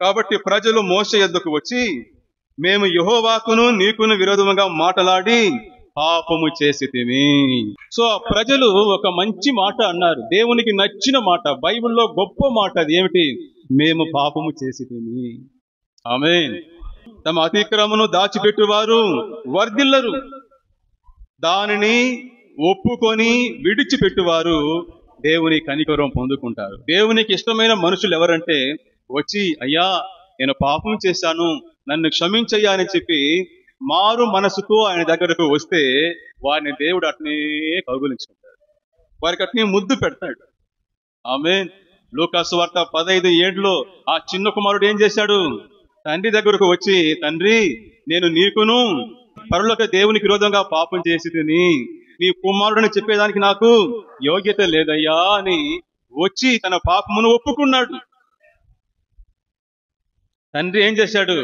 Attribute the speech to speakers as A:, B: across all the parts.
A: కాబట్టి ప్రజలు మోషే యొద్దకు వచ్చి, మేము యెహోవాకును నీకును విరోధముగా మాటలాడి పాపము చేసితిమి. సో ఆ ప్రజలు ఒక మంచి మాట అన్నారు, దేవునికి నచ్చిన మాట, బైబిల్లో గొప్ప మాట. అది ఏమిటి? మేము పాపము చేసితిమి. ఆమేన్. తమ అతిక్రమను దాచిపెట్టువారు వర్ధిల్లరు, దానిని ఒప్పుకొని విడిచిపెట్టువారు దేవుని కనికరం పొందుకుంటారు. దేవునికి ఇష్టమైన మనుషులు ఎవరంటే, వచ్చి అయ్యా నేను పాపం చేశాను, నన్ను క్షమించయ్యా అని చెప్పి మారు మనసుతో ఆయన దగ్గరకు వస్తే వారిని దేవుడు అట్నే కౌగిలించుకుంటాడు, వారికి అట్నే ముద్దు పెడతాడు. ఆమేన్. లూకా సువార్త 15:7 ఆ చిన్న కుమారుడు ఏం చేశాడు? తండ్రి దగ్గరకు వచ్చి, తండ్రి నేను నీకును పరలోక దేవునికి విరోధంగా పాపం చేసి తిని నీ కుమారుడని చెప్పేదానికి నాకు యోగ్యత లేదయ్యా అని వచ్చి తన పాపమును ఒప్పుకున్నాడు. తండ్రి ఏం చేశాడు?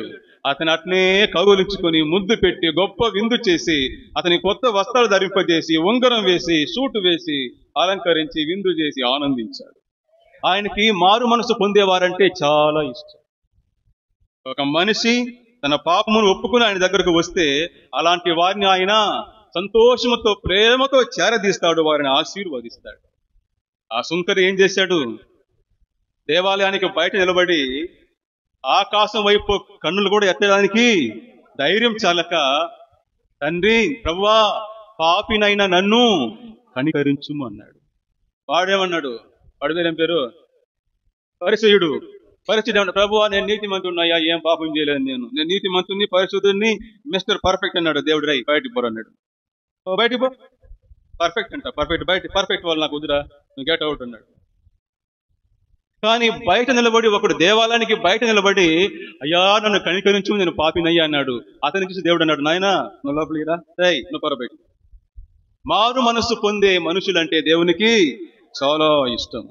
A: అతను అట్నే కౌగులించుకొని ముద్దు పెట్టి గొప్ప విందు చేసి అతని కొత్త వస్త్రాలు ధరింపజేసి ఉంగరం వేసి సూటు వేసి అలంకరించి విందు చేసి ఆనందించాడు. ఆయనకి మారు మనసు పొందేవారంటే చాలా ఇష్టం. ఒక మనిషి తన పాపమును ఒప్పుకుని ఆయన దగ్గరకు వస్తే అలాంటి వారిని ఆయన సంతోషముతో ప్రేమతో చేరదీస్తాడు, వారిని ఆశీర్వదిస్తాడు. ఆ సుంకరి ఏం చేశాడు? దేవాలయానికి బయట నిలబడి ఆకాశం వైపు కన్నులు కూడా ఎత్తడానికి ధైర్యం చాలక, తండ్రి ప్రభువా పాపినైనా నన్ను కనికరించుము అన్నాడు. వాడేమన్నాడు? వాడి పేరు ఏం పేరు? పరిసయుడు. పరిశుద్ధుడు. ప్రభువా నేను నీతిమంతుడున్నాయా, ఏం పాపం చేయలేదు, నేను నీతిమంతుని పరిశుద్ధుడిని, మిస్టర్ పర్ఫెక్ట్ అన్నాడు. దేవుడు రై బయటికి పోరు అన్నాడు. బయటికి పో, పర్ఫెక్ట్ అంట, పర్ఫెక్ట్ బయట, పర్ఫెక్ట్ వాళ్ళు నాకు వద్దురా, నువ్వు గెట్ అవుట్ అన్నాడు. కానీ బయట నిలబడి ఒకడు దేవాలయానికి బయట నిలబడి అయ్యా నన్ను కనికరించు నేను పాపినయ్యా అన్నాడు. అతని చూసి దేవుడు అన్నాడు, నాయనా నువ్వు లోపలికి రా, రై నువ్వు పొర బయట. మారు మనస్సు పొందే మనుషులంటే దేవునికి చాలా ఇష్టం.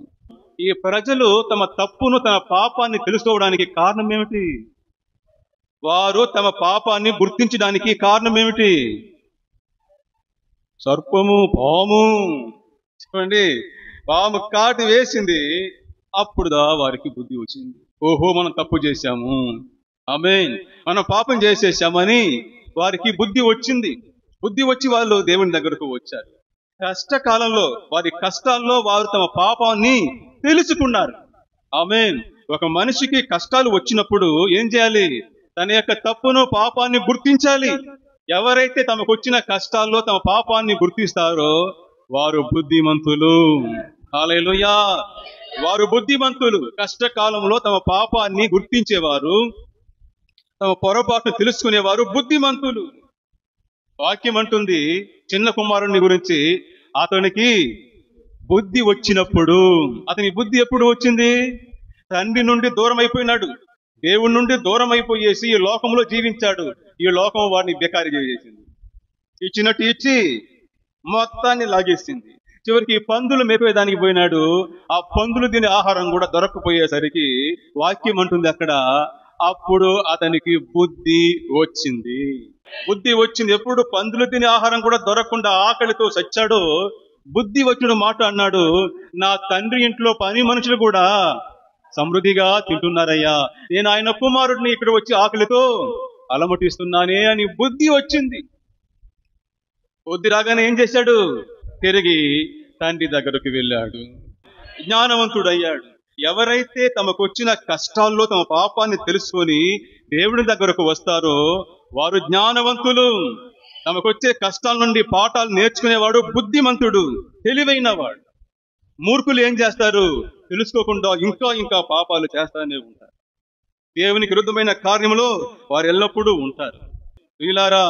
A: ఈ ప్రజలు తమ తప్పును తమ పాపాన్ని తెలుసుకోవడానికి కారణం ఏమిటి? వారు తమ పాపాన్ని గుర్తించడానికి కారణం ఏమిటి? సర్పము, పాము. చెప్పండి, పాము కాటు వేసింది, అప్పుడుదా వారికి బుద్ధి వచ్చింది. ఓహో మనం తప్పు చేశాము, ఆమేన్, మనం పాపం చేసేసామని వారికి బుద్ధి వచ్చింది. బుద్ధి వచ్చి వాళ్ళు దేవుని దగ్గరకు వచ్చారు. కష్టకాలంలో వారి కష్టాల్లో వారు తమ పాపాన్ని తెలుసుకున్నారు. ఆమేన్. ఒక మనిషికి కష్టాలు వచ్చినప్పుడు ఏం చేయాలి? తన యొక్క తప్పును పాపాన్ని గుర్తించాలి. ఎవరైతే తమకు వచ్చిన కష్టాల్లో తమ పాపాన్ని గుర్తిస్తారో వారు బుద్ధిమంతులు. హల్లెలూయా. వారు బుద్ధిమంతులు. కష్టకాలంలో తమ పాపాన్ని గుర్తించేవారు, తమ పొరపాటును తెలుసుకునేవారు బుద్ధిమంతులు. వాక్యం అంటుంది చిన్న కుమారుని గురించి, అతనికి బుద్ధి వచ్చినప్పుడు. అతని బుద్ధి ఎప్పుడు వచ్చింది? తండ్రి నుండి దూరం అయిపోయినాడు, దేవుడి నుండి దూరం అయిపోయేసి ఈ లోకంలో జీవించాడు. ఈ లోకం వాడిని బేకారి చేసేసింది, ఇచ్చినట్టు ఇచ్చి మొత్తాన్ని లాగేసింది. చివరికి పందులు మేపేదానికి పోయినాడు. ఆ పందులు తినే ఆహారం కూడా దొరకపోయేసరికి వాక్యం అంటుంది అక్కడ, అప్పుడు అతనికి బుద్ధి వచ్చింది. బుద్ధి వచ్చింది. ఎప్పుడు పందులు తినే ఆహారం కూడా దొరకకుండా ఆకలితో చచ్చాడో బుద్ధి వచ్చిన మాట అన్నాడు, నా తండ్రి ఇంట్లో పని మనుషులు కూడా సమృద్ధిగా తింటున్నారయ్యా, నేను ఆయన కుమారుడిని ఇక్కడ వచ్చి ఆకలితో అలమటిస్తున్నానే అని బుద్ధి వచ్చింది. బుద్ధి రాగానే ఏం చేశాడు? తిరిగి తండ్రి దగ్గరకు వెళ్ళాడు, జ్ఞానవంతుడయ్యాడు. ఎవరైతే తమకొచ్చిన కష్టాల్లో తమ పాపాన్ని తెలుసుకొని దేవుని దగ్గరకు వస్తారో వారు జ్ఞానవంతులు. తమకొచ్చే కష్టాల నుండి పాఠాలు నేర్చుకునేవాడు బుద్ధిమంతుడు, తెలివైన వాడు. మూర్ఖులు ఏం చేస్తారు? తెలుసుకోకుండా ఇంకా ఇంకా పాపాలు చేస్తానే ఉంటారు. దేవునికి విరుద్ధమైన కార్యంలో వారు ఎల్లప్పుడూ ఉంటారు. వీలారా,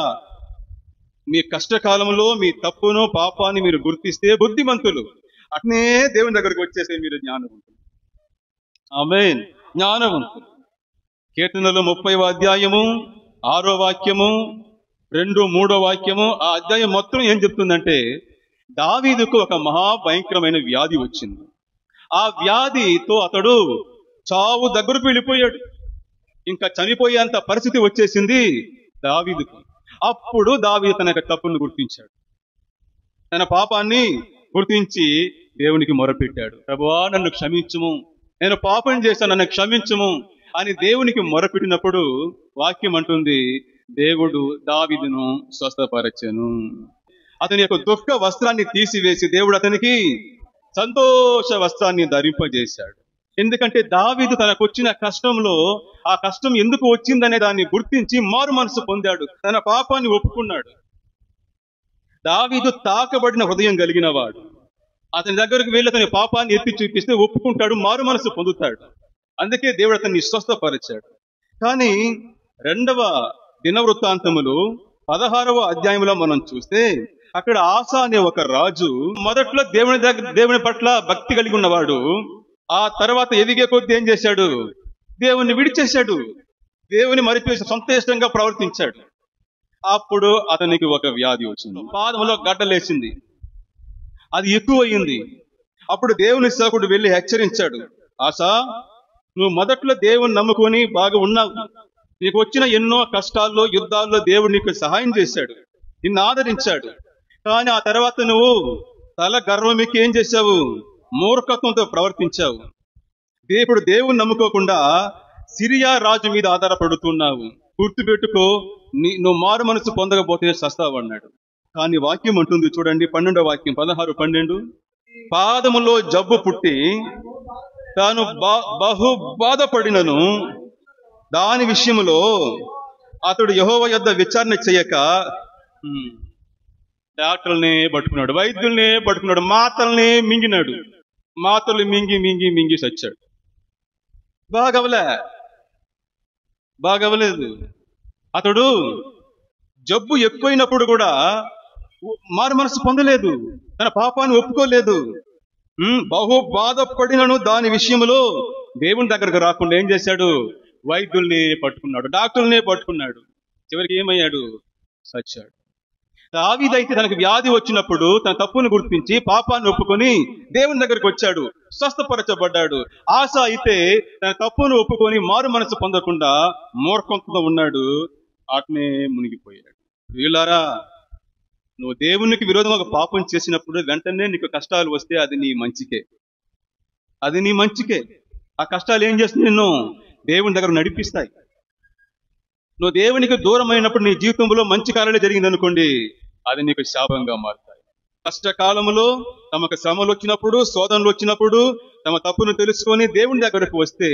A: మీ కష్టకాలంలో మీ తప్పును పాపాన్ని మీరు గుర్తిస్తే బుద్ధిమంతులు. అట్నే దేవుని దగ్గరకు వచ్చేసే మీరు జ్ఞానవంతులు. ఆమేన్. జ్ఞానవంతులు. కీర్తనలు 30వ అధ్యాయము 6వ వాక్యము 2, 3వ వాక్యము, ఆ అధ్యాయం మొత్తం ఏం చెప్తుందంటే, దావీదుకు ఒక మహాభయంకరమైన వ్యాధి వచ్చింది. ఆ వ్యాధితో అతడు చావు దగ్గరకు వెళ్ళిపోయాడు. ఇంకా చనిపోయేంత పరిస్థితి వచ్చేసింది దావీదుకు. అప్పుడు దావీదు తన యొక్క తప్పును గుర్తించాడు, తన పాపాన్ని గుర్తించి దేవునికి మొరపెట్టాడు. ప్రభువా నన్ను క్షమించుము, నేను పాపం చేశాను, నన్ను క్షమించుము. అని దేవునికి మొరపెట్టినప్పుడు వాక్యం అంటుంది, దేవుడు దావీదును స్వస్థపరచెను. అతని యొక్క దుఃఖ వస్త్రాన్ని తీసివేసి దేవుడు అతనికి సంతోష వస్త్రాన్ని ధరింపజేశాడు. ఎందుకంటే దావీదు తనకు వచ్చిన కష్టంలో ఆ కష్టం ఎందుకు వచ్చిందనే దాన్ని గుర్తించి మారు మనసు పొందాడు, తన పాపాన్ని ఒప్పుకున్నాడు. దావీదు తాకబడిన హృదయం కలిగిన వాడు. అతని దగ్గరకు వెళ్ళి అతని పాపాన్ని ఎత్తి చూపిస్తే ఒప్పుకుంటాడు, మారు మనసు పొందుతాడు. అందుకే దేవుడు అతన్ని స్వస్థపరిచాడు. కానీ 2వ దినవృత్తాంతములు 16వ అధ్యాయంలో మనం చూస్తే అక్కడ ఆసా అనే ఒక రాజు మొదట్లో దేవుని పట్ల భక్తి కలిగి ఉన్నవాడు. ఆ తర్వాత ఎదిగే కొద్దీ ఏం చేశాడు? దేవుణ్ణి విడిచేశాడు, దేవుని మరిపేసి సొంత ఇష్టంగా ప్రవర్తించాడు. అప్పుడు అతనికి ఒక వ్యాధి వచ్చింది, పాదంలో గడ్డలేసింది, అది ఎక్కువయింది. అప్పుడు దేవుని సేవకుడు వెళ్ళి హెచ్చరించాడు, ఆసా, నువ్వు మొదట్లో దేవుని నమ్ముకొని బాగా ఉన్నావు, నీకు వచ్చిన ఎన్నో కష్టాల్లో యుద్ధాల్లో దేవుడు నీకు సహాయం చేశాడు, నిన్ను ఆదరించాడు. కానీ ఆ తర్వాత నువ్వు తల గర్వమికి ఏం చేశావు? మూర్ఖత్వంతో ప్రవర్తించావు. ఇప్పుడు దేవుని నమ్ముకోకుండా సిరియా రాజు మీద ఆధారపడుతున్నావు. గుర్తుపెట్టుకో, నువ్వు మారు మనసు పొందకపోతే సస్తావు అన్నాడు. కానీ వాక్యం అంటుంది చూడండి, 12వ వాక్యం 16-12, పాదములో జబ్బు పుట్టి తాను బహు బాధపడినను దాని విషయంలో అతడు యెహోవా యొద్ద విచారణ చేయక డాక్టర్లనే పట్టుకున్నాడు, వైద్యుల్నే పట్టుకున్నాడు, మాతల్నే మింగినాడు. మాతలు మింగి మింగి మింగి చచ్చాడు. బాగవలేదు. అతడు జబ్బు ఎక్కువైనప్పుడు కూడా మారు మనసు పొందలేదు, తన పాపాన్ని ఒప్పుకోలేదు. బహు బాధపడినను దాని విషయంలో దేవుని దగ్గరకు రాకుండా ఏం చేశాడు? వైద్యుల్ని పట్టుకున్నాడు, డాక్టర్లనే పట్టుకున్నాడు. చివరికి ఏమయ్యాడు? చచ్చాడు. దావీదైతే తనకు వ్యాధి వచ్చినప్పుడు తన తప్పును గుర్తించి పాపాన్ని ఒప్పుకొని దేవుని దగ్గరకు వచ్చాడు, స్వస్థపరచబడ్డాడు. ఆస అయితే తన తప్పును ఒప్పుకొని మారు మనసు పొందకుండా మూర్ఖంతో ఉన్నాడు, అట్నే మునిగిపోయాడు. వీళ్ళారా, నువ్వు దేవునికి విరోధంగా ఒక పాపం చేసినప్పుడు వెంటనే నీకు కష్టాలు వస్తే అది నీ మంచికే. ఆ కష్టాలు ఏం చేస్తుంది? నిన్ను దేవుని దగ్గర నడిపిస్తాయి. నువ్వు దేవునికి దూరమైనప్పుడు నీ జీవితంలో మంచి కార్యాలు జరిగింది అనుకోండి, అది నీకు శాపంగా మారుతాయి. కష్టకాలంలో తమకు శ్రమలు వచ్చినప్పుడు, శోధనలు వచ్చినప్పుడు తమ తప్పును తెలుసుకొని దేవుని దగ్గరకు వస్తే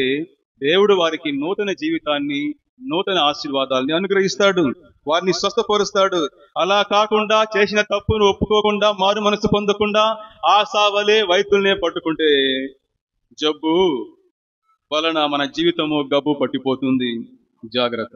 A: దేవుడు వారికి నూతన జీవితాన్ని, నూతన ఆశీర్వాదాలని అనుగ్రహిస్తాడు, వారిని స్వస్థపరుస్తాడు. అలా కాకుండా చేసిన తప్పును ఒప్పుకోకుండా మారు మనసు పొందకుండా ఆసావలే వైద్యుల్నే పట్టుకుంటే జబ్బు వలన మన జీవితము గబ్బు పట్టిపోతుంది. జాగ్రత్త.